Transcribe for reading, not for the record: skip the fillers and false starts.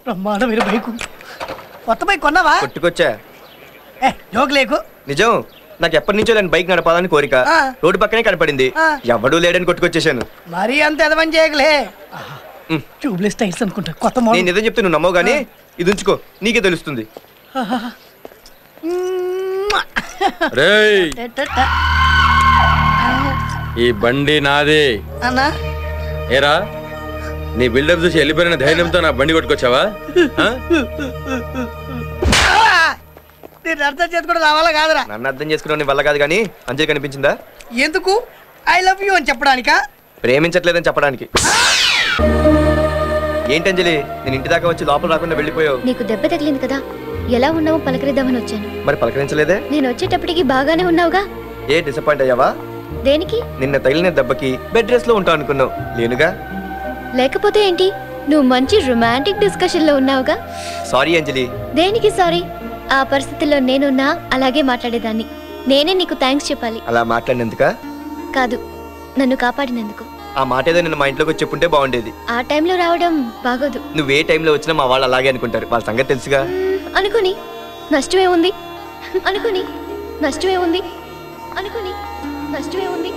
బ్రహ్మాండమైన బైకు. కొత్త bike కొన్నావా? కొట్టుకొచ్చా. Joke లేకు. నిజం, నాకు ఎప్పటి నుంచో నేను బైక్ నడపాలని కోరిక. రోడ్డు పక్కనే కనపడింది, ఎవడూ లేడని కొట్టుకొచ్చేసాను. మరీ అంత ఎదవని చేయగలే. ట్యూబ్లెస్ టైర్స్ అనుకుంటా, కొత్త మోడల్. నేను నిజం చెప్తే నువ్వు నమ్మవు గానీ ఇది ఉంచుకో, నీకే తెలుస్తుంది. ఈ బండి నాదే అన్నా. ఏరా, నీ బిల్డప్ చూసి వెళ్ళిపోయిన ధైర్యంతో నా బండి కొట్టుకొచ్చావా? నేను అర్థం చేసుకోవడం రావాలా కాదురా? నన్ను అర్థం చేసుకునే వల్ల కాదు కానీ అంజలి కనిపించిందా? ఎందుకు? ఐ లవ్ యూ అని చెప్పడానికా? ప్రేమించట్లేదని చెప్పడానికి. ఏంటంజలి, నేను ఇంటి దాకా వచ్చి లోపల రాకుండా వెళ్ళిపోయావు. నీకు దెబ్బ తగిలింది కదా, ఎలా ఉన్నావో పలకరిద్దామని వచ్చాను. మరి పలకరించలేదే? నేను వచ్చేటప్పటికి బాగానే ఉన్నావుగా. ఏ డిసప్పాయింట్ అయ్యావా? దేనికి? నిన్న తగిలిన దెబ్బకి బెడ్ రెస్ట్ లో ఉంటావు అనుకున్నావు, లేనుగా. లేకపోతే ఏంటి, నువ్వు మంచి రొమాంటిక్ డిస్కషన్ లో ఉన్నావుగా. సారీ అంజలి. దేనికి సారీ? ఆ పరిస్థితుల్లో నేనున్నా అలాగే మాట్లాడేదాన్ని. నేనే నీకు థ్యాంక్స్ చెప్పాలి. అలా మాట్లాడినందుక? కాదు, నన్ను కాపాడినందుకు. ఆ మాట ఏదో నిన్న మా ఇంట్లోకి వచ్చి చెప్పుంటే బాగుండేది. ఆ టైంలో రావడం బాగోదు. నువ్వు ఏ టైంలో వచ్చినా మా వాళ్ళు అలాగే అనుకుంటారు, వాళ్ళ సంగతి తెలుసుగా. అనుకుని నష్టమే ఉంది, అనుకుని నష్టమే ఉంది, అనుకుని నష్టమే ఉంది.